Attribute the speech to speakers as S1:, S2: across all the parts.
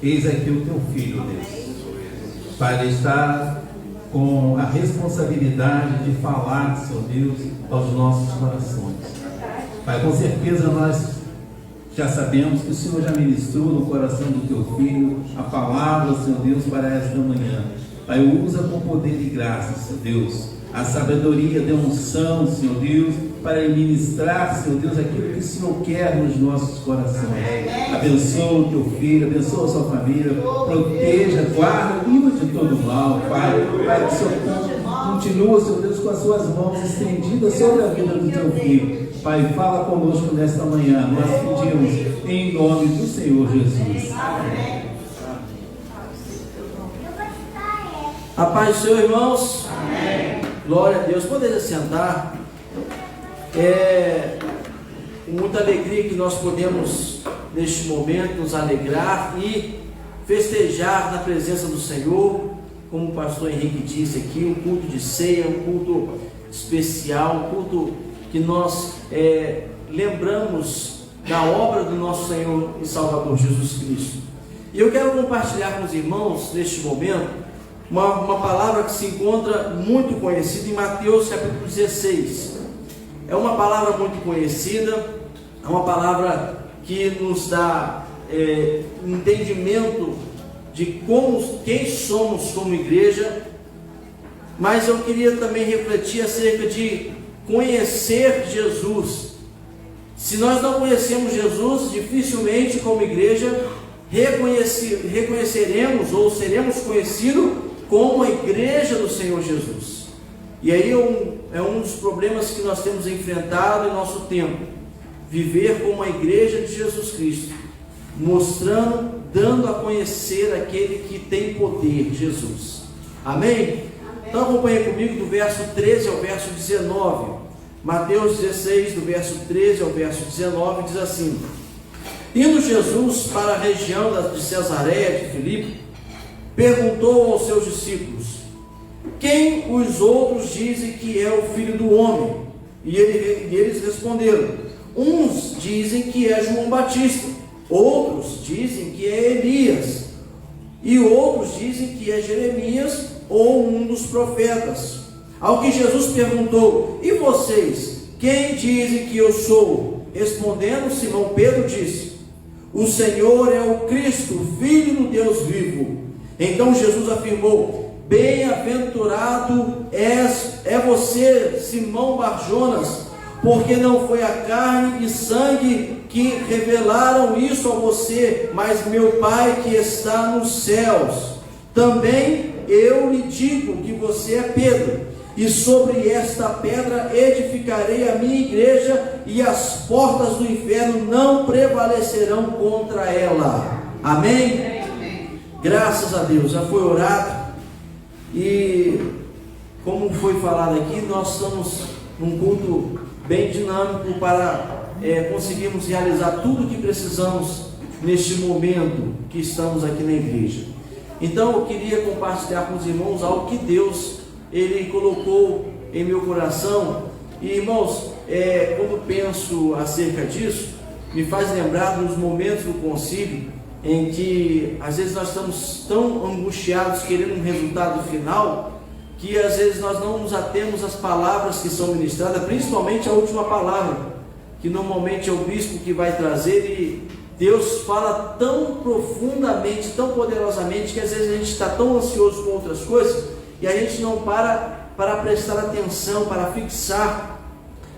S1: Eis aqui o teu filho, Deus. Pai, ele está com a responsabilidade de falar, Senhor Deus, aos nossos corações. Pai, com certeza nós já sabemos que o Senhor já ministrou no coração do teu filho a palavra, Senhor Deus, para esta manhã. Pai, usa com poder e graça, Senhor Deus, a sabedoria de unção, Senhor Deus, para ministrar, Senhor Deus, aquilo que o Senhor quer nos nossos corações. Abençoa o teu filho, abençoa a sua família, proteja, guarda, livra de todo mal, Pai. Pai, que o Senhor continua, Senhor Deus, com as suas mãos estendidas sobre a vida do teu filho. Pai, fala conosco nesta manhã, nós pedimos em nome do Senhor Jesus. Amém.
S2: A paz do Senhor, irmãos.
S3: Amém.
S2: Glória a Deus. Poderia sentar. É com muita alegria que nós podemos neste momento nos alegrar e festejar na presença do Senhor, como o pastor Henrique disse aqui, um culto de ceia, um culto especial, um culto que nós lembramos da obra do nosso Senhor e Salvador Jesus Cristo. E eu quero compartilhar com os irmãos neste momento uma palavra que se encontra muito conhecida em Mateus capítulo 16. É uma palavra muito conhecida, é uma palavra que nos dá entendimento de quem somos como igreja, mas eu queria também refletir acerca de conhecer Jesus. Se nós não conhecemos Jesus, dificilmente como igreja reconheceremos ou seremos conhecidos como a igreja do Senhor Jesus. E aí é um dos problemas que nós temos enfrentado em nosso tempo, viver como a igreja de Jesus Cristo, mostrando, dando a conhecer aquele que tem poder, Jesus. Amém? Então acompanhe comigo do verso 13 ao verso 19. Mateus 16, do verso 13 ao verso 19, diz assim: Indo Jesus para a região de Cesareia de Filipe, perguntou aos seus discípulos: quem os outros dizem que é o Filho do Homem? E eles responderam: uns dizem que é João Batista, outros dizem que é Elias, e outros dizem que é Jeremias ou um dos profetas. Ao que Jesus perguntou: e vocês, quem dizem que eu sou? Respondendo, Simão Pedro disse: o Senhor é o Cristo, Filho do Deus vivo. Então Jesus afirmou: bem-aventurado é você, Simão Barjonas, porque não foi a carne e sangue que revelaram isso a você, mas meu Pai que está nos céus. Também eu lhe digo que você é Pedro, e sobre esta pedra edificarei a minha igreja, e as portas do inferno não prevalecerão contra ela. Amém? Graças a Deus, já foi orado, e como foi falado aqui, nós estamos num culto bem dinâmico para conseguirmos realizar tudo o que precisamos neste momento que estamos aqui na igreja. Então eu queria compartilhar com os irmãos algo que Deus Ele colocou em meu coração. E irmãos, quando penso acerca disso, me faz lembrar dos momentos do concílio em que às vezes nós estamos tão angustiados querendo um resultado final, que às vezes nós não nos atemos às palavras que são ministradas, principalmente a última palavra, que normalmente é o bispo que vai trazer, e Deus fala tão profundamente, tão poderosamente, que às vezes a gente está tão ansioso com outras coisas, e a gente não para prestar atenção, para fixar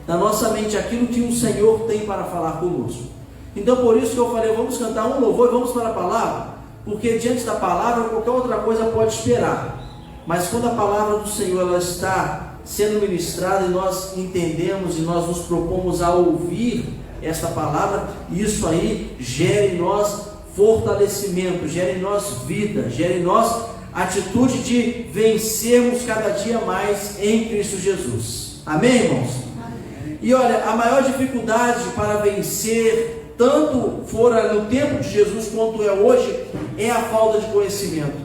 S2: na nossa mente aquilo que o Senhor tem para falar conosco. Então por isso que eu falei, vamos cantar um louvor e vamos para a palavra, porque diante da palavra qualquer outra coisa pode esperar, mas quando a palavra do Senhor ela está sendo ministrada e nós entendemos e nós nos propomos a ouvir esta palavra, isso aí gera em nós fortalecimento, gera em nós vida, gera em nós atitude de vencermos cada dia mais em Cristo Jesus. Amém, irmãos? Amém. E olha, a maior dificuldade para vencer, tanto fora no tempo de Jesus quanto é hoje, é a falta de conhecimento.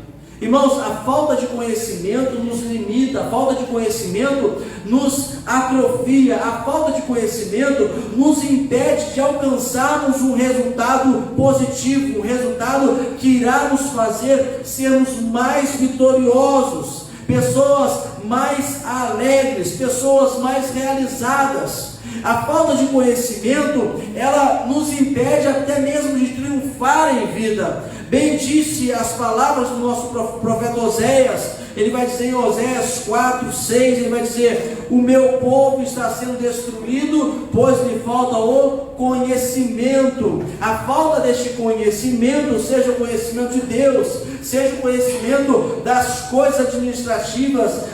S2: Irmãos, a falta de conhecimento nos limita, a falta de conhecimento nos atrofia, a falta de conhecimento nos impede de alcançarmos um resultado positivo, um resultado que irá nos fazer sermos mais vitoriosos, pessoas mais alegres, pessoas mais realizadas. A falta de conhecimento, ela nos impede até mesmo de triunfar em vida. Bem disse as palavras do nosso profeta Oséias. Ele vai dizer em Oséias 4, 6, ele vai dizer: o meu povo está sendo destruído, pois lhe falta o conhecimento. A falta deste conhecimento, seja o conhecimento de Deus, seja o conhecimento das coisas administrativas,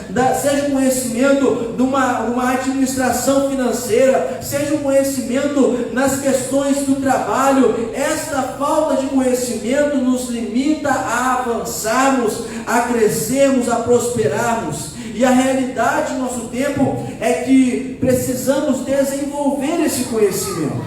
S2: seja o conhecimento de uma administração financeira, seja o conhecimento nas questões do trabalho. Esta falta de conhecimento nos limita a avançarmos, a crescermos, a prosperarmos. E a realidade do nosso tempo é que precisamos desenvolver esse conhecimento.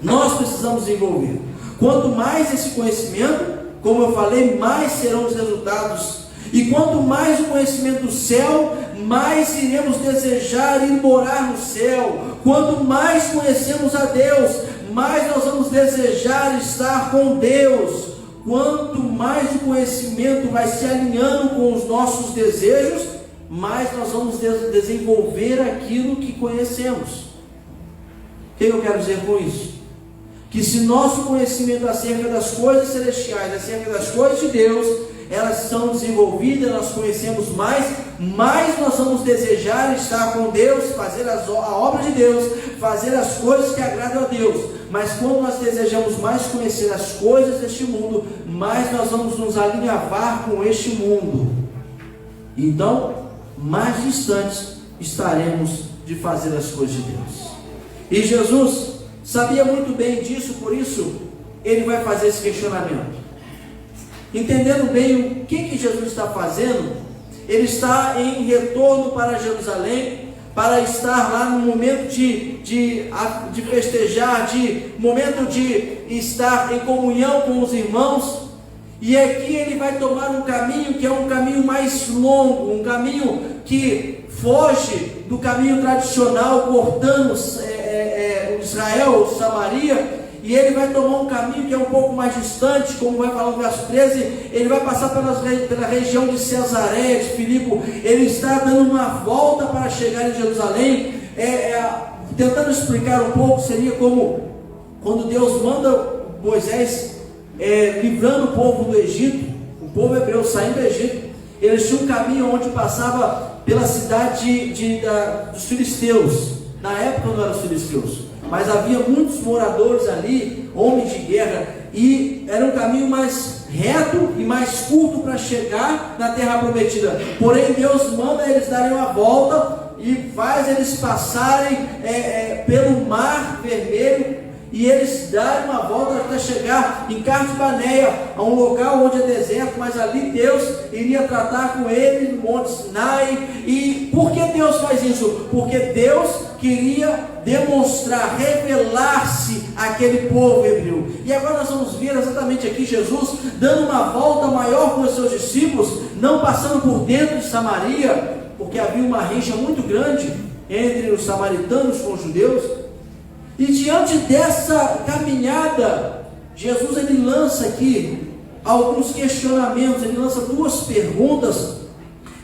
S2: Nós precisamos desenvolver. Quanto mais esse conhecimento, como eu falei, mais serão os resultados. E quanto mais o conhecimento do céu, mais iremos desejar ir morar no céu. Quanto mais conhecemos a Deus, mais nós vamos desejar estar com Deus. Quanto mais o conhecimento vai se alinhando com os nossos desejos, mais nós vamos desenvolver aquilo que conhecemos. O que eu quero dizer com isso? Que se nosso conhecimento acerca das coisas celestiais, acerca das coisas de Deus, elas são desenvolvidas, nós conhecemos mais nós vamos desejar estar com Deus, fazer a obra de Deus, fazer as coisas que agradam a Deus. Mas quando nós desejamos mais conhecer as coisas deste mundo, mais nós vamos nos alinhavar com este mundo. Então, mais distantes estaremos de fazer as coisas de Deus. E Jesus sabia muito bem disso, por isso ele vai fazer esse questionamento. Entendendo bem o que Jesus está fazendo, ele está em retorno para Jerusalém, para estar lá no momento de festejar, de momento de estar em comunhão com os irmãos. E aqui ele vai tomar um caminho que é um caminho mais longo, um caminho que foge do caminho tradicional, cortando Israel, Samaria, e ele vai tomar um caminho que é um pouco mais distante, como vai falar no verso 13, ele vai passar pela região de Cesaré, de Filipe. Ele está dando uma volta para chegar em Jerusalém, tentando explicar um pouco, seria como quando Deus manda Moisés livrando o povo do Egito, o povo hebreu saindo do Egito. Eles tinham um caminho onde passava pela cidade dos filisteus. Na época não eram os filisteus, mas havia muitos moradores ali, homens de guerra, e era um caminho mais reto e mais curto para chegar na terra prometida. Porém Deus manda eles darem uma volta e faz eles passarem pelo mar vermelho, e eles darem uma volta até chegar em Cades-Barneia, a um local onde é deserto, mas ali Deus iria tratar com eles no Monte Sinai. E por que Deus faz isso? Porque Deus queria demonstrar, revelar-se àquele povo hebreu. E agora nós vamos ver exatamente aqui Jesus dando uma volta maior com os seus discípulos, não passando por dentro de Samaria, porque havia uma rixa muito grande entre os samaritanos com os judeus. E diante dessa caminhada, Jesus ele lança aqui alguns questionamentos, ele lança duas perguntas,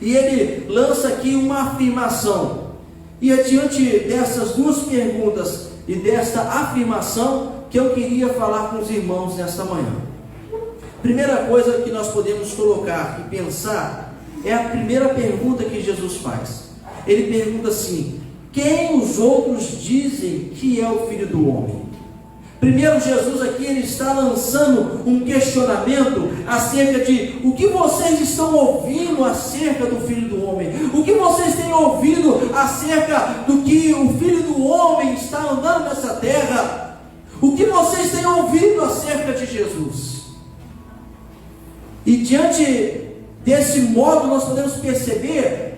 S2: e ele lança aqui uma afirmação. E é diante dessas duas perguntas e desta afirmação que eu queria falar com os irmãos nesta manhã. Primeira coisa que nós podemos colocar e pensar é a primeira pergunta que Jesus faz. Ele pergunta assim: quem os outros dizem que é o Filho do Homem? Primeiro, Jesus aqui ele está lançando um questionamento acerca de o que vocês estão ouvindo acerca do Filho do Homem. O que vocês têm ouvido acerca do que o Filho do Homem está andando nessa terra? O que vocês têm ouvido acerca de Jesus? E diante desse modo nós podemos perceber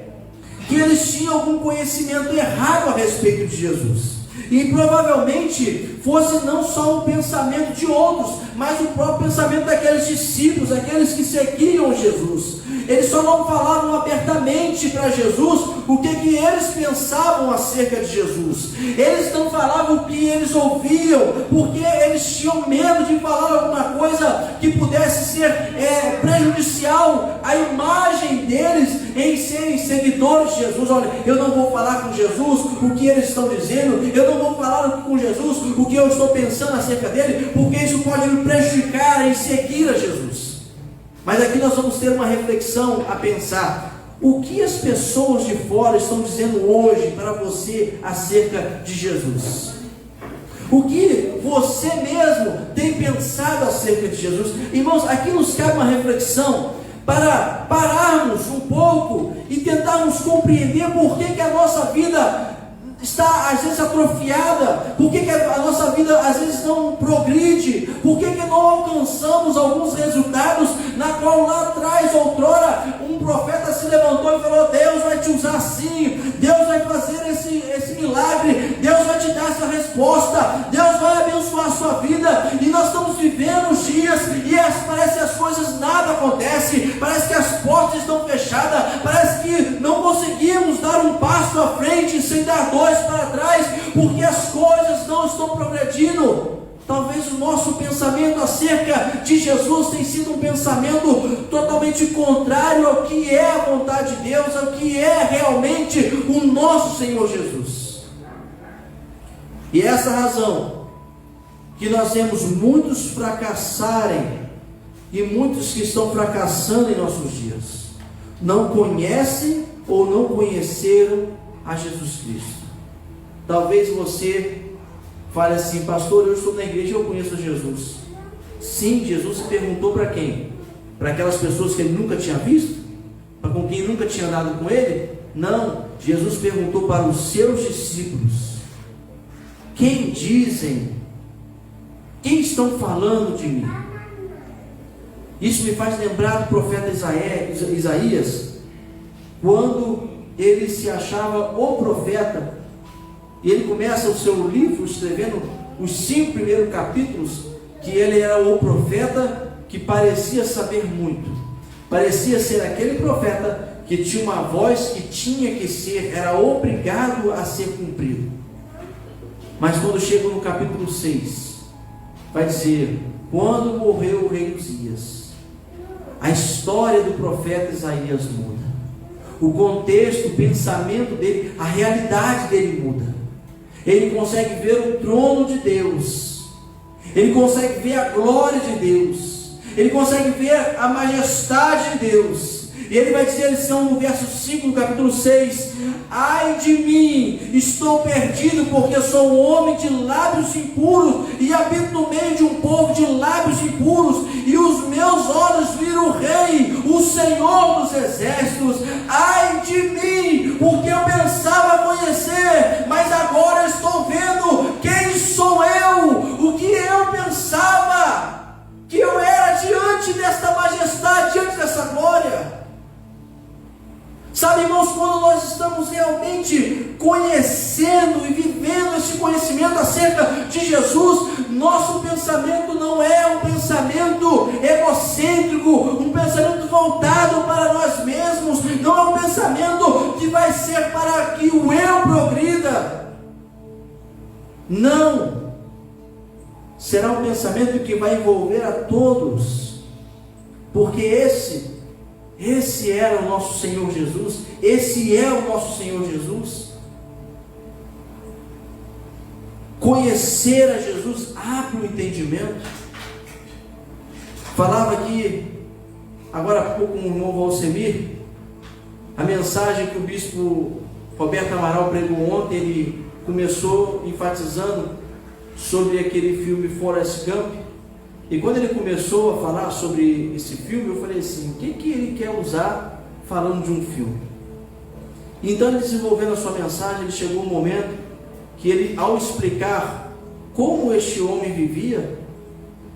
S2: que eles tinham algum conhecimento errado a respeito de Jesus. e provavelmente fosse não só um pensamento de outros, mas o próprio pensamento daqueles discípulos, aqueles que seguiam Jesus. Eles só não falavam abertamente para Jesus o que eles pensavam acerca de Jesus. Eles não falavam o que eles ouviam, porque eles tinham medo de falar alguma coisa que pudesse ser prejudicial à imagem deles em serem seguidores de Jesus. Olha, eu não vou falar com Jesus o que eles estão dizendo, eu não vou falar com Jesus o que eu estou pensando acerca dele, porque isso pode me prejudicar em seguir a Jesus. Mas aqui nós vamos ter uma reflexão a pensar. O que as pessoas de fora estão dizendo hoje para você acerca de Jesus? O que você mesmo tem pensado acerca de Jesus? Irmãos, aqui nos cabe uma reflexão para pararmos um pouco e tentarmos compreender por que a nossa vida está às vezes atrofiada, por que a nossa vida às vezes não progride, por que não alcançamos alguns resultados na qual lá atrás, outrora, um profeta se levantou e falou: Deus vai te usar assim, Deus vai fazer esse milagre, Deus vai te dar essa resposta, Deus vai abençoar a sua vida. E nós estamos vivendo os dias e parece que as coisas nada acontecem, parece que as portas estão fechadas, parece que não conseguimos dar um passo à frente sem dar dois para trás, porque as coisas não estão progredindo. Talvez o nosso pensamento acerca de Jesus tenha sido um pensamento totalmente contrário ao que é a vontade de Deus, ao que é realmente o nosso Senhor Jesus. E é essa razão que nós vemos muitos fracassarem e muitos que estão fracassando em nossos dias não conhecem ou não conheceram a Jesus Cristo. Talvez você fale assim: pastor, eu estou na igreja e eu conheço Jesus. Sim, Jesus se perguntou para quem? Para aquelas pessoas que ele nunca tinha visto? Para com quem nunca tinha andado com ele? Não, Jesus perguntou para os seus discípulos: quem dizem? Quem estão falando de mim? Isso me faz lembrar do profeta Isaías, quando ele se achava o profeta. E ele começa o seu livro escrevendo os 5 primeiros capítulos, que ele era o profeta que parecia saber muito, parecia ser aquele profeta que tinha uma voz que tinha que ser, era obrigado a ser cumprido. Mas quando chega no capítulo 6, vai dizer: quando morreu o rei Uzias, a história do profeta Isaías muda, o contexto, o pensamento dele, a realidade dele muda. Ele consegue ver o trono de Deus, ele consegue ver a glória de Deus, ele consegue ver a majestade de Deus. E ele vai dizer no verso 5 do capítulo 6: ai de mim, estou perdido, porque sou um homem de lábios impuros, e habito no meio de um povo de lábios impuros, e os meus olhos viram o Rei, o Senhor dos exércitos. Ai de mim, porque eu pensava conhecer, mas agora estou vendo quem sou eu, o que eu pensava que eu era diante desta majestade, diante dessa glória. Sabe, irmãos, quando nós estamos realmente conhecendo e vivendo esse conhecimento acerca de Jesus, nosso pensamento não é um pensamento egocêntrico, um pensamento voltado para nós mesmos, não é um pensamento que vai ser para que o eu progrida. Não, será um pensamento que vai envolver a todos, porque esse era o nosso Senhor Jesus, esse é o nosso Senhor Jesus. Conhecer a Jesus abre o entendimento. Falava aqui, agora há pouco, com o irmão Valsemir, a mensagem que o bispo Roberto Amaral pregou ontem. Ele começou enfatizando sobre aquele filme Forrest Gump. E quando ele começou a falar sobre esse filme, eu falei assim: o que ele quer usar falando de um filme? Então, ele desenvolvendo a sua mensagem, ele chegou um momento que ele, ao explicar como este homem vivia,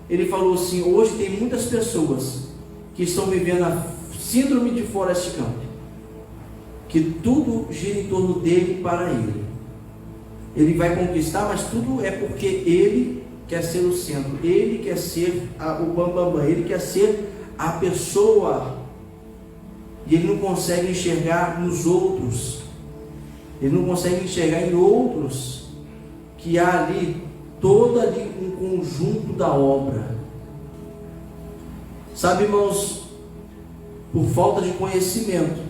S2: ele falou assim: hoje tem muitas pessoas que estão vivendo a síndrome de Forrest Gump, que tudo gira em torno dele, para ele. ele vai conquistar, mas tudo é porque ele quer ser o centro, ele quer ser o bambambam, ele quer ser a pessoa, e ele não consegue enxergar nos outros, ele não consegue enxergar em outros, que há ali todo ali um conjunto da obra. Sabe, irmãos, por falta de conhecimento,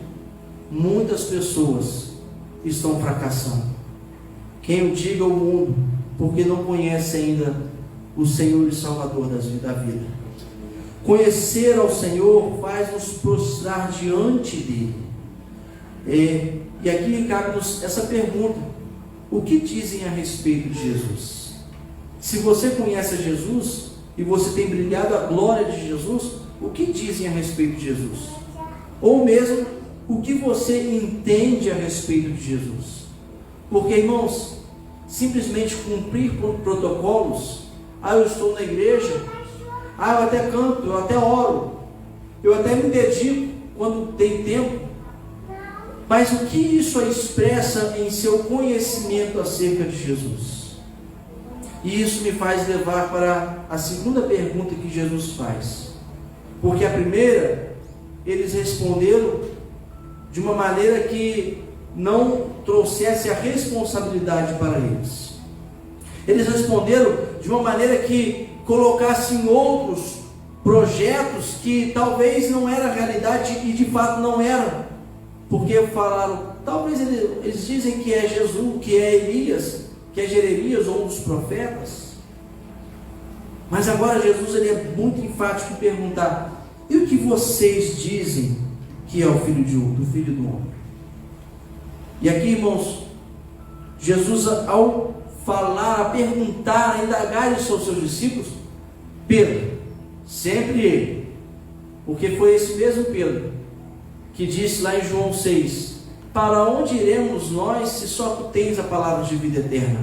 S2: muitas pessoas estão fracassando. Quem o diga ao mundo, porque não conhece ainda o Senhor e Salvador da vida. Conhecer ao Senhor faz nos prostrar diante dele. E aqui cabe-nos essa pergunta: o que dizem a respeito de Jesus? Se você conhece a Jesus e você tem brilhado a glória de Jesus, o que dizem a respeito de Jesus? Ou mesmo, o que você entende a respeito de Jesus? Porque, irmãos, simplesmente cumprir protocolos, eu estou na igreja, eu até canto, eu até oro, eu até me dedico quando tem tempo, mas o que isso expressa em seu conhecimento acerca de Jesus? E isso me faz levar para a segunda pergunta que Jesus faz, porque a primeira, eles responderam de uma maneira que não trouxesse a responsabilidade para eles. Eles responderam de uma maneira que colocasse em outros projetos que talvez não era realidade e de fato não era, porque falaram, talvez eles dizem que é Jesus, que é Elias, que é Jeremias ou um dos profetas. Mas agora Jesus ele é muito enfático em perguntar: e o que vocês dizem que é o Filho do Homem? E aqui, irmãos, Jesus, ao falar, a perguntar, a indagar isso aos seus discípulos, Pedro, sempre ele, porque foi esse mesmo Pedro que disse lá em João 6: para onde iremos nós, se só tu tens a palavra de vida eterna?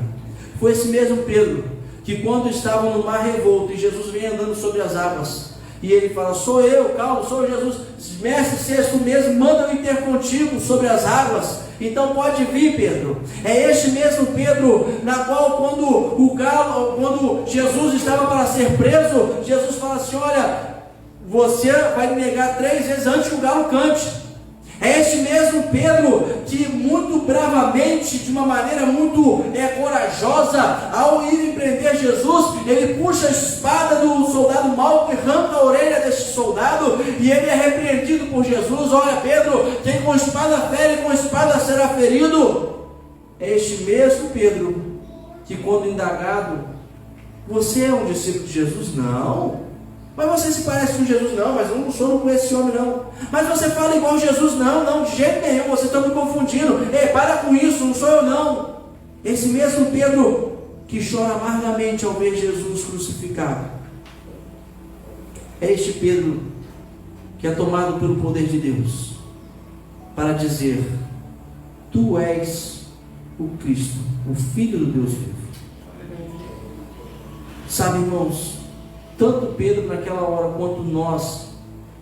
S2: Foi esse mesmo Pedro que, quando estavam no mar revolto e Jesus vem andando sobre as águas, e ele fala: sou eu, calma, sou Jesus, mestre, se és tu mesmo, manda eu ir ter contigo sobre as águas. Então pode vir, Pedro. É este mesmo Pedro, na qual quando Jesus estava para ser preso, Jesus fala assim: olha, você vai me negar 3 vezes antes que o galo cante. É este mesmo Pedro que muito bravamente, de uma maneira muito corajosa, ao ir prender Jesus, ele puxa a espada do soldado mau, que arranca a orelha deste soldado, e ele é repreendido por Jesus. Olha, Pedro, quem com espada fere, com espada será ferido. É este mesmo Pedro que, quando indagado: você é um discípulo de Jesus? Não. Mas você se parece com Jesus? Não, mas eu não conheço esse homem não. Mas você fala igual Jesus? Não, de jeito nenhum, você está me confundindo. Ei, para com isso, não sou eu não. Esse mesmo Pedro que chora amargamente ao ver Jesus crucificado, é este Pedro que é tomado pelo poder de Deus para dizer: tu és o Cristo, o Filho do Deus vivo. Sabe, irmãos, tanto Pedro naquela hora, quanto nós,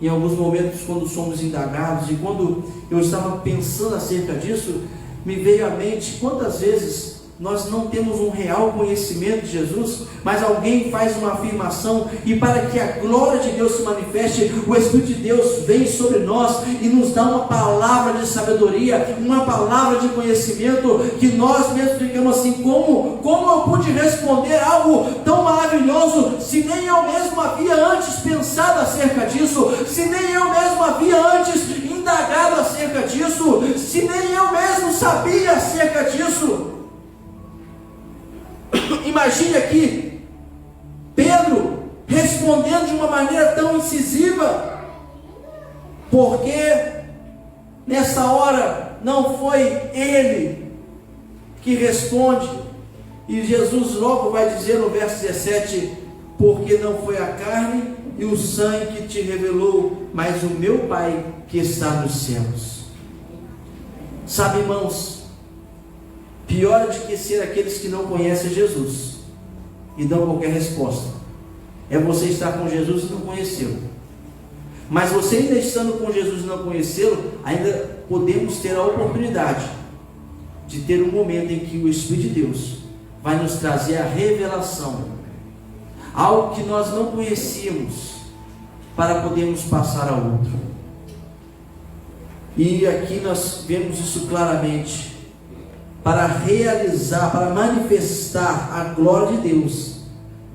S2: em alguns momentos, quando somos indagados, e quando eu estava pensando acerca disso, me veio à mente quantas vezes nós não temos um real conhecimento de Jesus, mas alguém faz uma afirmação, e para que a glória de Deus se manifeste, o Espírito de Deus vem sobre nós e nos dá uma palavra de sabedoria, uma palavra de conhecimento, que nós mesmos ficamos assim: como eu pude responder algo tão maravilhoso, se nem eu mesmo havia antes pensado acerca disso, se nem eu mesmo havia antes indagado acerca disso, se nem eu mesmo sabia acerca disso. Imagine aqui Pedro respondendo de uma maneira tão incisiva, porque nessa hora não foi ele que responde, e Jesus logo vai dizer no verso 17: porque não foi a carne e o sangue que te revelou, mas o meu Pai que está nos céus. Sabe, irmãos, pior do que ser aqueles que não conhecem Jesus e dão qualquer resposta, é você estar com Jesus e não conhecê-lo. Mas você ainda estando com Jesus e não conhecê-lo, ainda podemos ter a oportunidade de ter um momento em que o Espírito de Deus vai nos trazer a revelação, algo que nós não conhecíamos, para podermos passar a outro. E aqui nós vemos isso claramente. Para realizar, para manifestar a glória de Deus,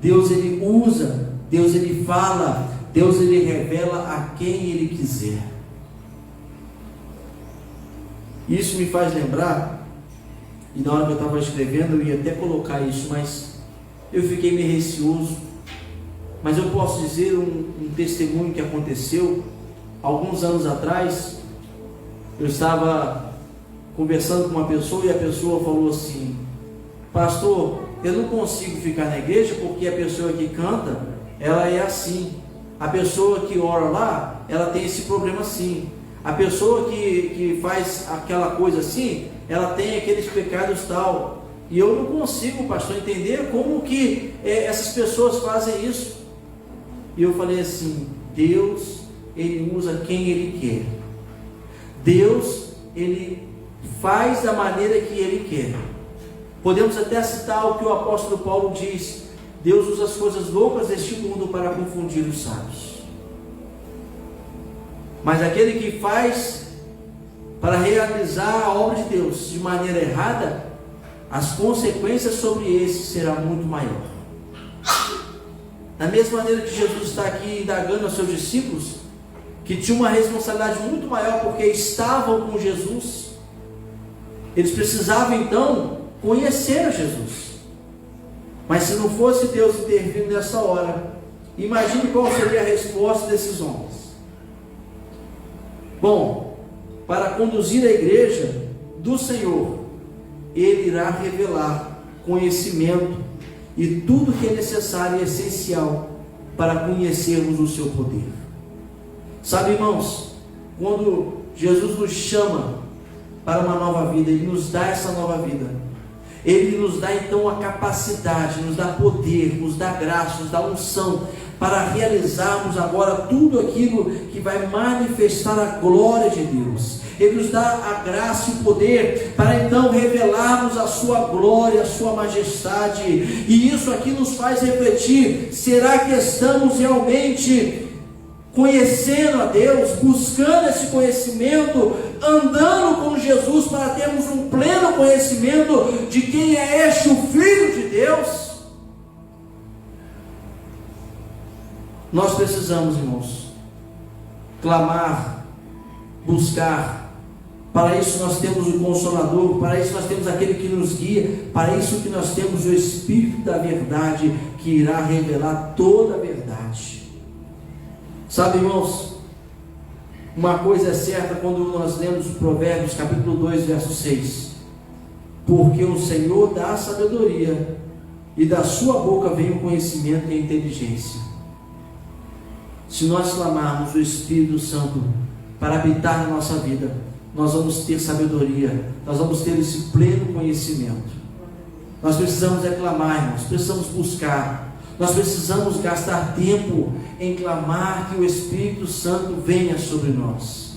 S2: Deus ele usa, Deus ele fala, Deus ele revela a quem ele quiser. Isso me faz lembrar, e na hora que eu estava escrevendo eu ia até colocar isso, mas eu fiquei meio receoso. Mas eu posso dizer um testemunho que aconteceu alguns anos atrás. Eu estava conversando com uma pessoa e a pessoa falou assim: pastor, eu não consigo ficar na igreja porque a pessoa que canta, ela é assim. A pessoa que ora lá, ela tem esse problema assim. A pessoa que faz aquela coisa assim, ela tem aqueles pecados tal. E eu não consigo, pastor, entender como que essas pessoas fazem isso. E eu falei assim: Deus, ele usa quem ele quer. Deus, ele faz da maneira que ele quer. Podemos até citar o que o apóstolo Paulo diz: Deus usa as coisas loucas deste mundo para confundir os sábios. Mas aquele que faz para realizar a obra de Deus de maneira errada, as consequências sobre esse será muito maior. Da mesma maneira que Jesus está aqui indagando aos seus discípulos, que tinham uma responsabilidade muito maior porque estavam com Jesus, eles precisavam então conhecer a Jesus. Mas se não fosse Deus intervindo nessa hora, imagine qual seria a resposta desses homens. Bom, para conduzir a igreja do Senhor, Ele irá revelar conhecimento e tudo que é necessário e essencial para conhecermos o seu poder. Sabe, irmãos, quando Jesus nos chama para uma nova vida, Ele nos dá essa nova vida, Ele nos dá então a capacidade, nos dá poder, nos dá graça, nos dá unção, para realizarmos agora tudo aquilo que vai manifestar a glória de Deus. Ele nos dá a graça e o poder para então revelarmos a sua glória, a sua majestade. E isso aqui nos faz refletir: será que estamos realmente conhecendo a Deus, buscando esse conhecimento, andando com Jesus para termos um pleno conhecimento de quem é este, o Filho de Deus? Nós precisamos, irmãos, clamar, buscar. Para isso nós temos o Consolador, para isso nós temos aquele que nos guia, para isso que nós temos o Espírito da verdade, que irá revelar toda a verdade. Sabe, irmãos, uma coisa é certa quando nós lemos o Provérbios capítulo 2, verso 6: porque o Senhor dá a sabedoria, e da sua boca vem o conhecimento e a inteligência. Se nós clamarmos o Espírito Santo para habitar na nossa vida, nós vamos ter sabedoria, nós vamos ter esse pleno conhecimento. Nós precisamos clamar, irmãos, precisamos buscar, nós precisamos gastar tempo em clamar que o Espírito Santo venha sobre nós.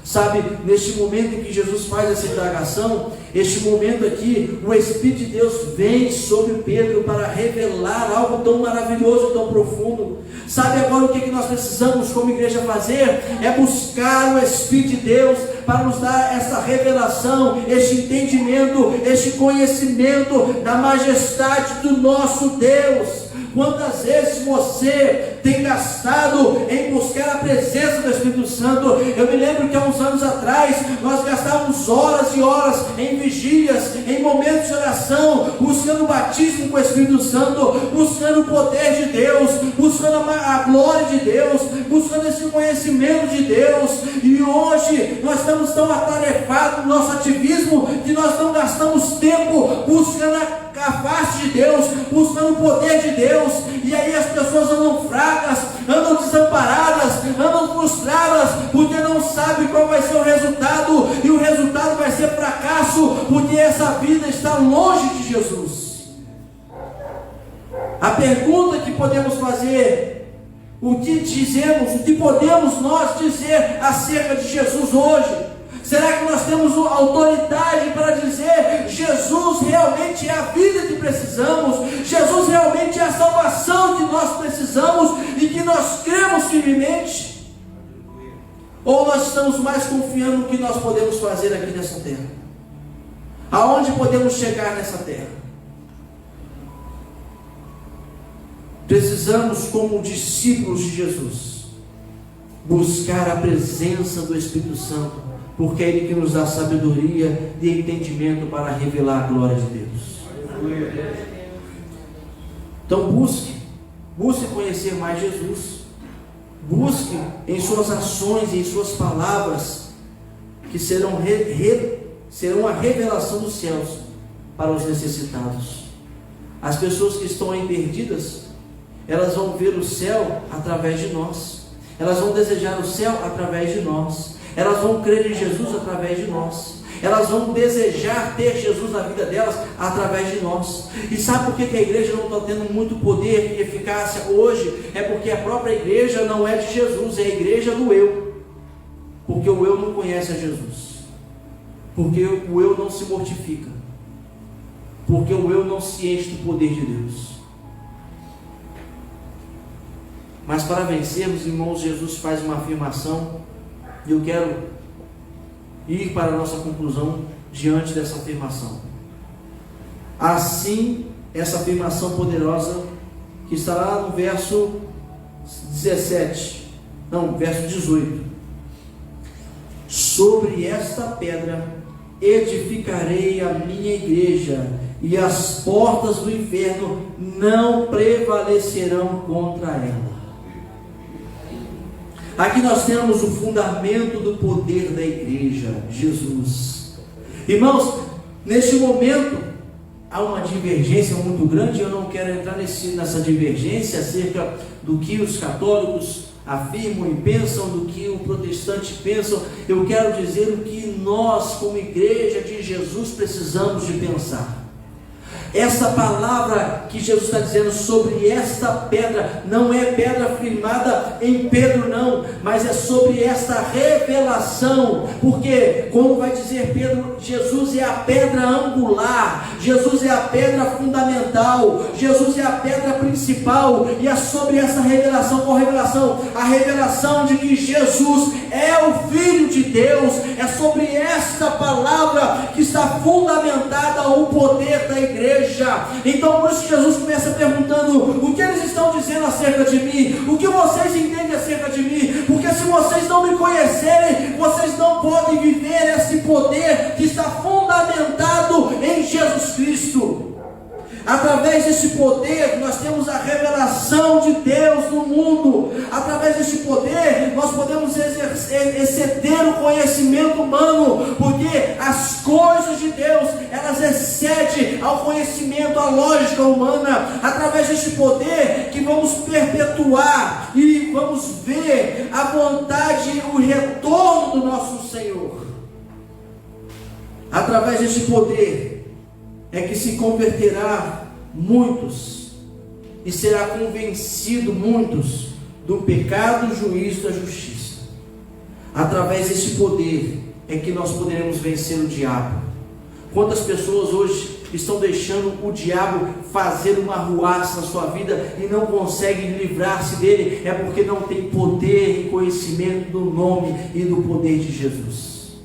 S2: Sabe, neste momento em que Jesus faz essa indagação, este momento aqui, o Espírito de Deus vem sobre Pedro para revelar algo tão maravilhoso, tão profundo. Sabe agora o que nós precisamos como igreja fazer? É buscar o Espírito de Deus para nos dar essa revelação, este entendimento, este conhecimento da majestade do nosso Deus. Quantas vezes você tem gastado em buscar a presença do Espírito Santo? Eu me lembro que há uns anos atrás nós gastávamos horas e horas em vigílias, em momentos de oração, buscando o batismo com o Espírito Santo, buscando o poder de Deus, buscando a glória de Deus, buscando esse conhecimento de Deus. E hoje nós estamos tão atarefados no nosso ativismo que nós não gastamos tempo buscando a face de Deus, buscando o poder de Deus. E aí as pessoas andam fracas, andam desamparadas, andam frustradas, porque não sabem qual vai ser o resultado, e o resultado vai ser fracasso, porque essa vida está longe de Jesus. A pergunta que podemos fazer: o que dizemos, o que podemos nós dizer acerca de Jesus hoje? Será que nós temos autoridade para dizer realmente é a vida que precisamos, Jesus realmente é a salvação que nós precisamos e que nós cremos firmemente, ou nós estamos mais confiando no que nós podemos fazer aqui nessa terra? Aonde podemos chegar nessa terra? Precisamos, como discípulos de Jesus, buscar a presença do Espírito Santo, porque é Ele que nos dá sabedoria e entendimento para revelar a glória de Deus. Então busque conhecer mais Jesus, busque em suas ações e em suas palavras, que serão a revelação dos céus para os necessitados. As pessoas que estão aí perdidas, elas vão ver o céu através de nós, elas vão desejar o céu através de nós, elas vão crer em Jesus através de nós, elas vão desejar ter Jesus na vida delas através de nós. E sabe por que a igreja não está tendo muito poder e eficácia hoje? É porque a própria igreja não é de Jesus, é a igreja do eu, porque o eu não conhece a Jesus, porque o eu não se mortifica, porque o eu não se enche do poder de Deus. Mas para vencermos, irmãos, Jesus faz uma afirmação, e eu quero ir para a nossa conclusão diante dessa afirmação. Assim, essa afirmação poderosa, que está lá no verso 18: sobre esta pedra edificarei a minha igreja, e as portas do inferno não prevalecerão contra ela. Aqui nós temos o fundamento do poder da igreja, Jesus. Irmãos, neste momento há uma divergência muito grande. Eu não quero entrar nessa divergência acerca do que os católicos afirmam e pensam, do que o protestante pensam. Eu quero dizer o que nós, como igreja de Jesus, precisamos de pensar. Essa palavra que Jesus está dizendo sobre esta pedra, não é pedra firmada em Pedro não, mas é sobre esta revelação, porque, como vai dizer Pedro, Jesus é a pedra angular, Jesus é a pedra fundamental, Jesus é a pedra principal, e é sobre essa revelação. Qual revelação? A revelação de que Jesus é o Filho de Deus. É sobre esta palavra que está fundamentada o poder da igreja. Então, por isso que Jesus começa perguntando: o que eles estão dizendo acerca de mim? O que vocês entendem acerca de mim? Porque se vocês não me conhecerem, vocês não podem viver esse poder que está fundamentado em Jesus Cristo. Através desse poder, nós temos a revelação de Deus no mundo. Através desse poder, nós podemos exceder o conhecimento humano, porque as coisas de Deus, elas excedem ao conhecimento, à lógica humana. Através desse poder, que vamos perpetuar e vamos ver a vontade e o retorno do nosso Senhor. Através desse poder é que se converterá muitos e será convencido muitos do pecado, do juízo e da justiça. Através desse poder é que nós poderemos vencer o diabo. Quantas pessoas hoje estão deixando o diabo fazer uma arruaça na sua vida e não conseguem livrar-se dele? É porque não tem poder e conhecimento do nome e do poder de Jesus.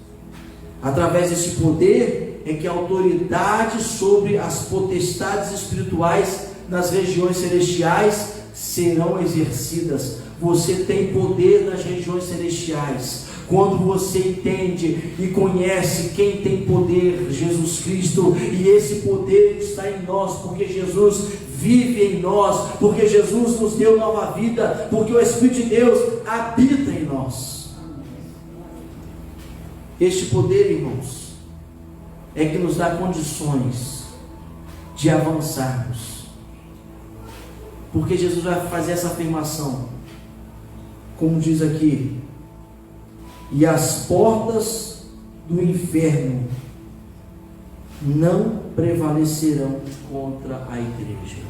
S2: Através desse poder é que a autoridade sobre as potestades espirituais nas regiões celestiais serão exercidas. Você tem poder nas regiões celestiais quando você entende e conhece quem tem poder, Jesus Cristo, e esse poder está em nós, porque Jesus vive em nós, porque Jesus nos deu nova vida, porque o Espírito de Deus habita em nós. Este poder, irmãos, é que nos dá condições de avançarmos, porque Jesus vai fazer essa afirmação, como diz aqui: e as portas do inferno não prevalecerão contra a igreja.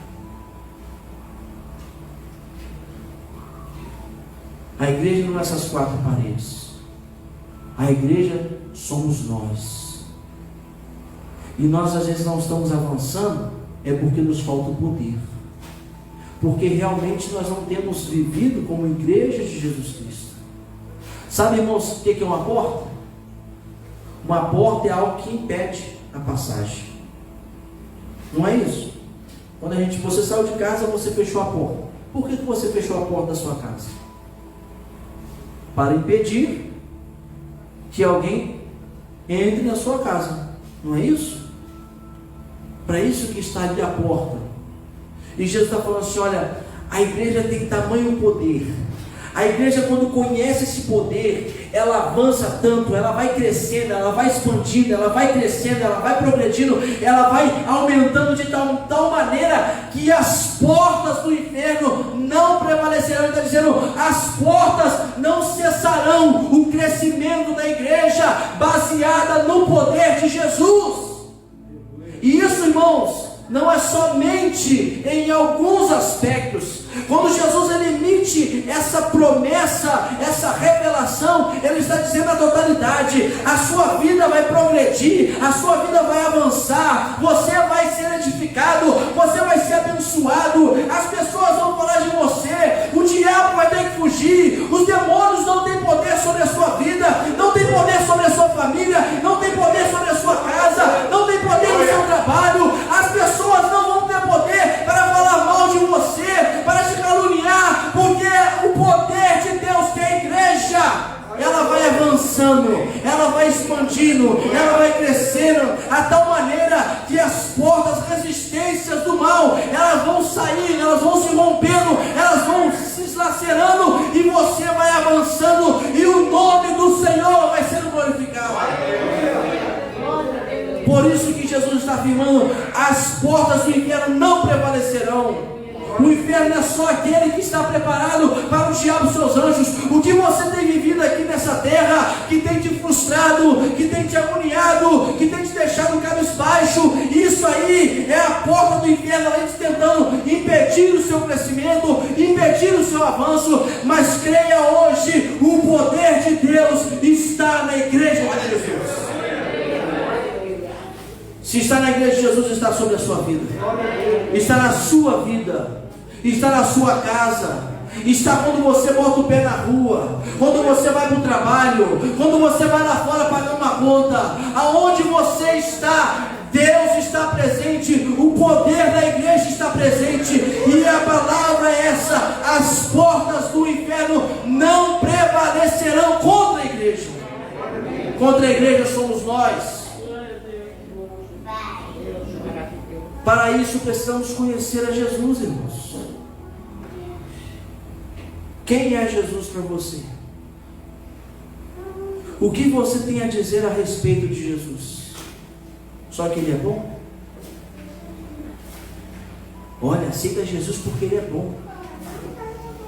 S2: A igreja não é essas quatro paredes, a igreja somos nós. e nós às vezes não estamos avançando, é porque nos falta o poder. Porque realmente nós não temos vivido como igreja de Jesus Cristo. Sabe, irmãos, o que é uma porta? Uma porta é algo que impede a passagem. Não é isso? Quando você saiu de casa, você fechou a porta. Por que você fechou a porta da sua casa? Para impedir que alguém entre na sua casa. Não é isso? Para isso que está ali a porta. E Jesus está falando assim, olha, a igreja tem tamanho poder. A igreja, quando conhece esse poder, ela avança tanto, ela vai crescendo, ela vai expandindo, ela vai crescendo, ela vai progredindo, ela vai aumentando de tal maneira que as portas do inferno não prevalecerão. Ele está dizendo, as portas não cessarão o crescimento da igreja baseada no poder de Jesus. E isso, irmãos, não é somente em alguns aspectos. Quando Jesus emite essa promessa, essa revelação, Ele está dizendo a totalidade. A sua vida vai progredir, a sua vida vai avançar, você vai ser edificado, você vai ser abençoado, as pessoas vão falar de você, o diabo vai ter que fugir, os demônios não têm poder sobre a sua vida, não tem poder sobre a sua família, não tem poder sobre a sua casa, não tem poder no seu trabalho, as pessoas não vão ter poder para falar mal de você, para te caluniar, porque o poder de Deus, que é a igreja, ela vai avançando, ela vai expandindo, ela vai crescendo, a tal maneira que as portas, resistências do mal, elas vão saindo, elas vão se rompendo, elas vão se lacerando, e você vai avançando, e o nome do Senhor vai sendo glorificado. Por isso que Jesus está afirmando, as portas do inferno não prevalecerão. O inferno é só aquele que está preparado para o diabo e seus anjos. O que você tem vivido aqui nessa terra, que tem te frustrado, que tem te agoniado, que tem te deixado cabisbaixo, isso aí é a porta do inferno, além de tentando impedir o seu crescimento, impedir o seu avanço. Mas creia hoje, o poder de Deus está na igreja de Jesus. Se está na igreja de Jesus, está sobre a sua vida, está na sua vida, está na sua casa, está quando você bota o pé na rua, quando você vai para o trabalho, quando você vai lá fora pagar uma conta, aonde você está, Deus está presente, o poder da igreja está presente, e a palavra é essa: as portas do inferno não prevalecerão contra a igreja. Contra a igreja somos nós. Para isso precisamos conhecer a Jesus, irmãos. Quem é Jesus para você? O que você tem a dizer a respeito de Jesus? Só que Ele é bom? Olha, aceita Jesus porque Ele é bom,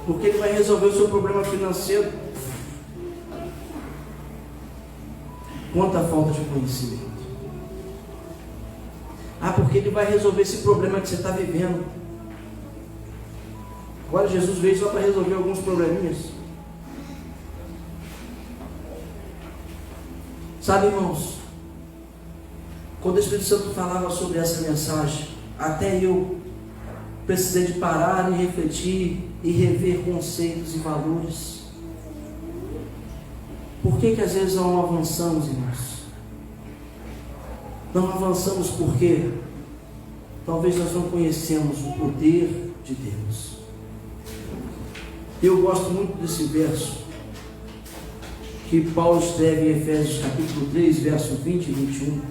S2: porque Ele vai resolver o seu problema financeiro. Quanta falta de conhecimento. Porque Ele vai resolver esse problema que você está vivendo. Agora Jesus veio só para resolver alguns probleminhas. Sabe, irmãos, quando o Espírito Santo falava sobre essa mensagem, até eu precisei de parar e refletir e rever conceitos e valores. Por que às vezes não avançamos, irmãos? Não avançamos porque talvez nós não conhecemos o poder de Deus. Eu gosto muito desse verso que Paulo escreve em Efésios capítulo 3, verso 20 e 21.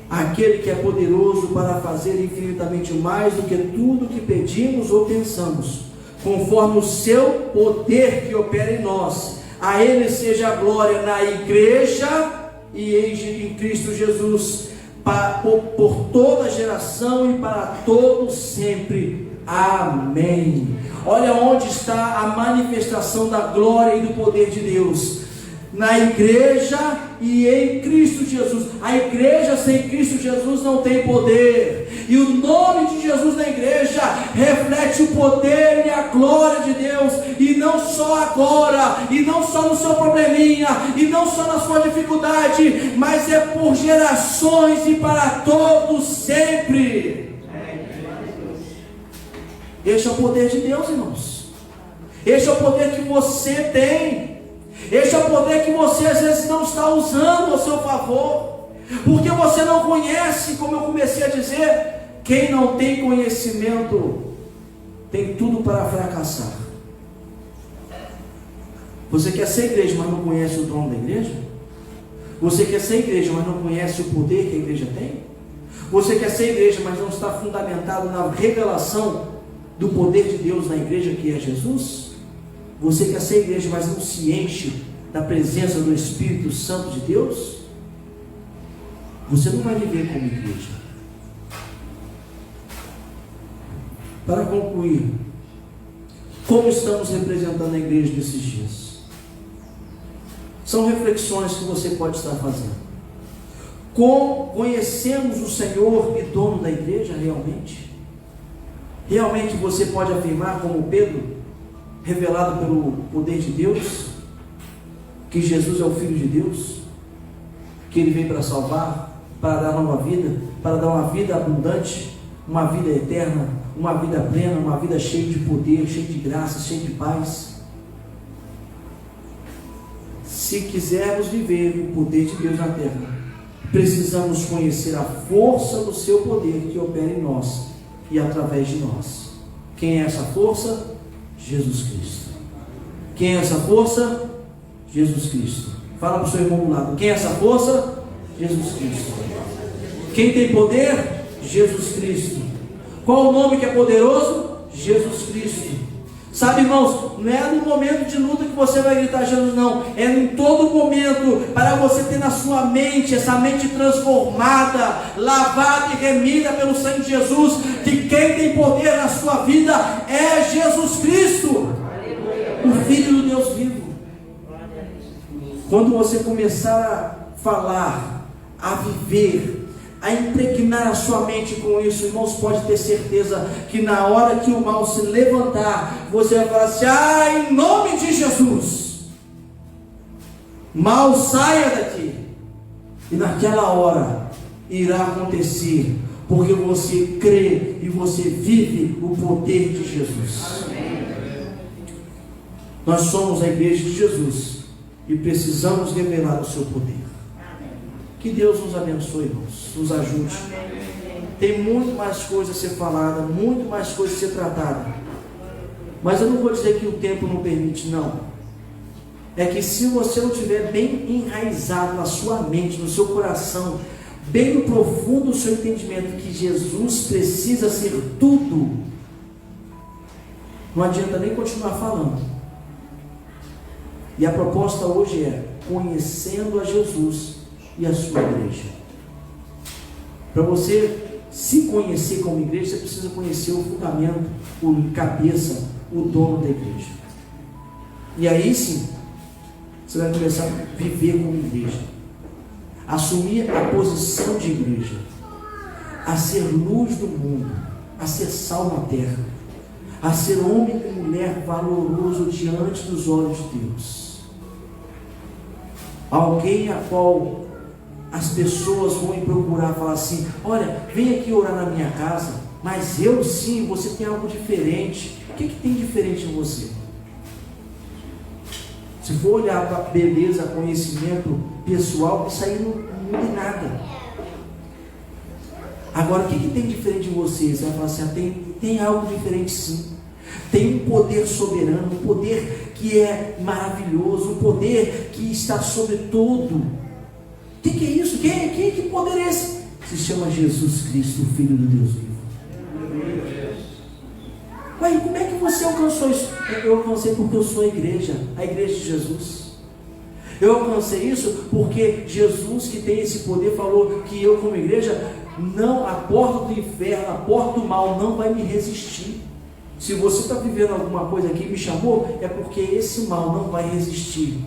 S2: Aquele que é poderoso para fazer infinitamente mais do que tudo que pedimos ou pensamos, conforme o seu poder que opera em nós. A Ele seja a glória na igreja e em Cristo Jesus, por toda geração e para todos sempre. Amém. Olha onde está a manifestação da glória e do poder de Deus. na igreja e em Cristo Jesus. A igreja sem Cristo Jesus não tem poder, e o nome de Jesus na igreja reflete o poder e a glória de Deus, e não só agora, e não só no seu probleminha, e não só na sua dificuldade, mas é por gerações e para todos sempre. Este é o poder de Deus, irmãos. Este é o poder que você tem. Este é o poder que você às vezes não está usando ao seu favor, porque você não conhece, como eu comecei a dizer. Quem não tem conhecimento tem tudo para fracassar. Você quer ser igreja, mas não conhece o dom da igreja? Você quer ser igreja, mas não conhece o poder que a igreja tem? Você quer ser igreja, mas não está fundamentado na revelação do poder de Deus na igreja, que é Jesus? Você quer ser igreja, mas não se enche da presença do Espírito Santo de Deus? Você não vai viver como igreja. Para concluir, como estamos representando a igreja nesses dias? São reflexões que você pode estar fazendo. Como conhecemos o Senhor e dono da igreja realmente? Realmente você pode afirmar, como Pedro, revelado pelo poder de Deus, que Jesus é o Filho de Deus, que Ele veio para salvar, para dar nova vida, para dar uma vida abundante, uma vida eterna, uma vida plena, uma vida cheia de poder, cheia de graça, cheia de paz. Se quisermos viver o poder de Deus na terra, precisamos conhecer a força do seu poder que opera em nós e através de nós. Quem é essa força? Jesus Cristo. Quem é essa força? Jesus Cristo. Fala para o seu irmão do lado. Quem é essa força? Jesus Cristo. Quem tem poder? Jesus Cristo. Qual o nome que é poderoso? Jesus Cristo. Sabe, irmãos, não é no momento de luta que você vai gritar Jesus, não. É em todo momento, para você ter na sua mente, essa mente transformada, lavada e remida pelo sangue de Jesus, que quem tem poder na sua vida é Jesus Cristo, o Filho do Deus vivo. Quando você começar a falar, a viver, a impregnar a sua mente com isso, irmãos, pode ter certeza que na hora que o mal se levantar, você vai falar assim: em nome de Jesus, mal saia daqui. E naquela hora irá acontecer, porque você crê e você vive o poder de Jesus. Nós somos a igreja de Jesus e precisamos revelar o seu poder. Que Deus nos abençoe, irmãos, nos ajude. Tem muito mais coisa a ser falada, muito mais coisa a ser tratada. Mas eu não vou dizer que o tempo não permite, não. É que se você não estiver bem enraizado na sua mente, no seu coração, bem no profundo do seu entendimento, que Jesus precisa ser tudo, não adianta nem continuar falando. E a proposta hoje é: conhecendo a Jesus e a sua igreja. Para você se conhecer como igreja, você precisa conhecer o fundamento, o cabeça, o dono da igreja. E aí sim, você vai começar a viver como igreja, assumir a posição de igreja, a ser luz do mundo, a ser sal na terra, a ser homem e mulher valoroso diante dos olhos de Deus. Alguém a qual as pessoas vão me procurar, falar assim: olha, vem aqui orar na minha casa, mas eu sim, você tem algo diferente. O que tem diferente em você? Se for olhar para beleza, conhecimento pessoal, isso aí não muda em nada. Agora, o que tem diferente em você? Você vai falar assim: tem algo diferente sim. Tem um poder soberano, um poder que é maravilhoso, um poder que está sobre tudo. O que é isso? Que poder é esse? Se chama Jesus Cristo, o Filho do Deus vivo. Ué, como é que você alcançou isso? Eu alcancei porque eu sou a igreja de Jesus. Eu alcancei isso porque Jesus, que tem esse poder, falou que eu como igreja, não, a porta do inferno, a porta do mal não vai me resistir. Se você está vivendo alguma coisa aqui e me chamou, é porque esse mal não vai resistir.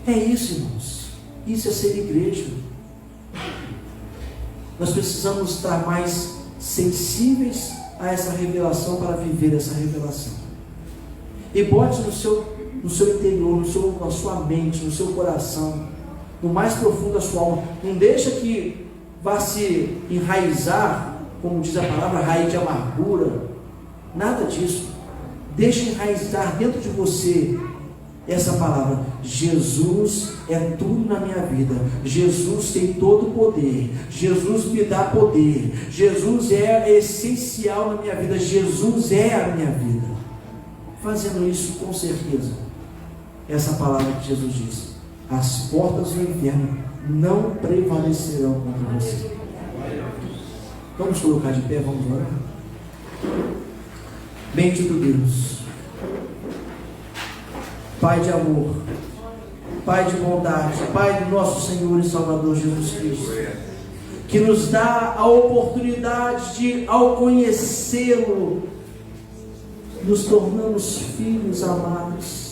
S2: É isso, irmãos. Isso é ser igreja. Nós precisamos estar mais sensíveis a essa revelação para viver essa revelação. E bote no seu interior, na sua mente, no seu coração, no mais profundo da sua alma. Não deixa que vá se enraizar, como diz a palavra, raiz de amargura. Nada disso. Deixa enraizar dentro de você essa palavra: Jesus é tudo na minha vida, Jesus tem todo o poder, Jesus me dá poder, Jesus é essencial na minha vida, Jesus é a minha vida. Fazendo isso, com certeza, essa palavra que Jesus disse: as portas do inferno não prevalecerão contra você. Vamos colocar de pé, vamos orar. Bendito Deus, Pai de amor, Pai de bondade, Pai do nosso Senhor e Salvador Jesus Cristo, que nos dá a oportunidade de, ao conhecê-lo, nos tornamos filhos amados.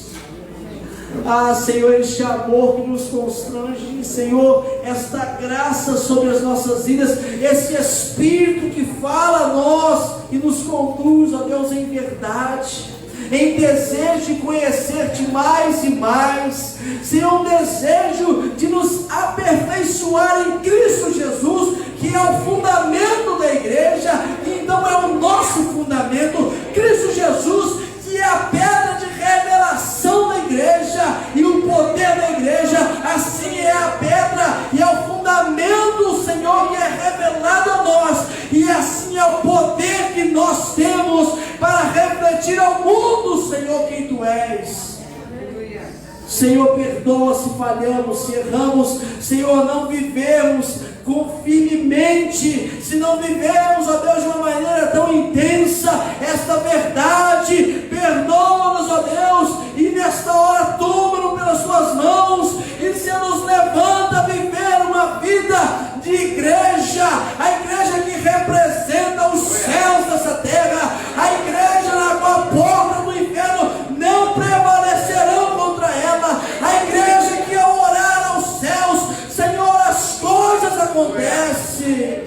S2: Ah, Senhor, este amor que nos constrange, Senhor, esta graça sobre as nossas vidas, esse Espírito que fala a nós e nos conduz, ó Deus, em verdade, em desejo de conhecer-te mais e mais, Senhor, um desejo de nos aperfeiçoar em Cristo Jesus, que é o fundamento da igreja, que então é o nosso fundamento, Cristo Jesus, que é a pedra de revelação da igreja, e o poder da igreja, assim é a pedra, e é o fundamento, Senhor, que é revelado a nós, e assim é o poder que nós temos para refletir ao mundo, Senhor, quem Tu és. Senhor, perdoa se falhamos, se erramos, Senhor, não vivemos firmemente, se não vivemos, ó Deus, de uma maneira tão intensa esta verdade, perdoa-nos, ó Deus, e nesta hora toma-nos pelas Suas mãos, e Senhor, nos levanta a viver uma vida de igreja, a igreja que representa os céus dessa terra, a igreja na qual a porta do inferno não prevalecerão contra ela, a igreja que ao orar aos céus, Senhor, as coisas acontecem.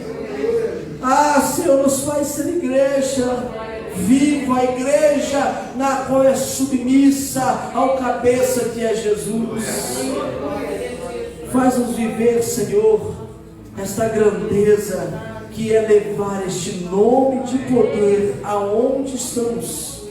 S2: Ah, Senhor, nos faz ser igreja viva, a igreja na qual é submissa ao cabeça que é Jesus. Faz-nos viver, Senhor, esta grandeza que é levar este nome de poder aonde estamos,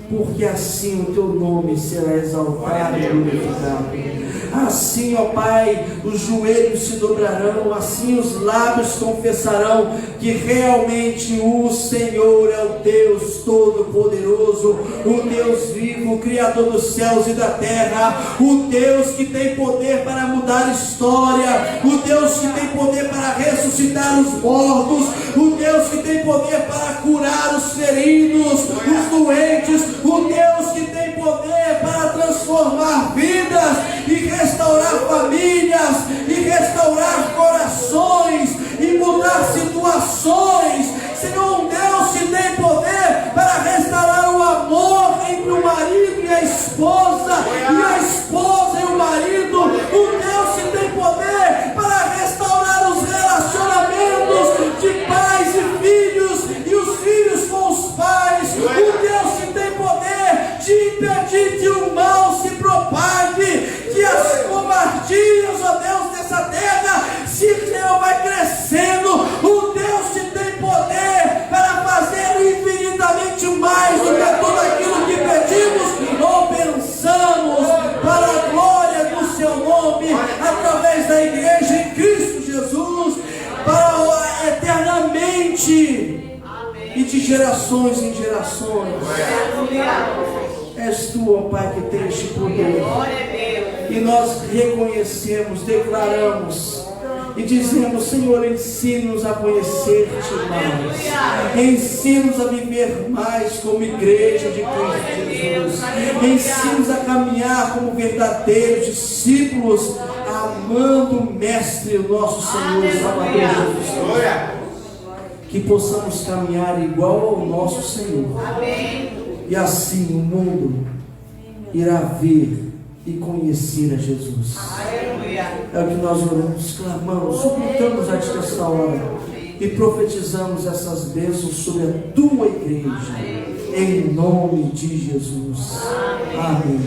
S2: porque assim o Teu nome será exaltado e glorificado. Assim, ó Pai, os joelhos se dobrarão, assim os lábios confessarão que realmente o Senhor é o Deus Todo-Poderoso, o Deus vivo, o Criador dos céus e da terra, o Deus que tem poder para mudar a história, o Deus que tem poder para ressuscitar os mortos, o Deus que tem poder para curar os feridos, os doentes, o Deus que tem poder para transformar vidas e restaurar famílias, e restaurar corações, e mudar situações. Senhor, um Deus que tem poder para restaurar o amor entre o marido e a esposa e o marido. Um Deus que tem poder para restaurar os relacionamentos de pais e filhos, e os filhos com os pais. Um Deus que tem poder de impedir que o mal se propague, que as covardias, ó Deus, dessa terra, se o Senhor vai crescendo. O Deus que tem poder para fazer infinitamente mais do que tudo aquilo que pedimos ou pensamos, para a glória do Seu nome, através da igreja em Cristo Jesus, para eternamente e de gerações em gerações. És Tu, ó Pai, que tem este poder. E nós reconhecemos, declaramos e dizemos: Senhor, ensina-nos a conhecer-te mais, ensina-nos a viver mais como igreja de Cristo Jesus, ensina-nos a caminhar como verdadeiros discípulos, amando o Mestre, o nosso Senhor e Salvador Jesus Cristo. Que possamos caminhar igual ao nosso Senhor. E assim o mundo irá ver e conhecer a Jesus. É o que nós oramos, clamamos, suplicamos a Ti nesta hora e profetizamos essas bênçãos sobre a Tua igreja, em nome de Jesus. Amém.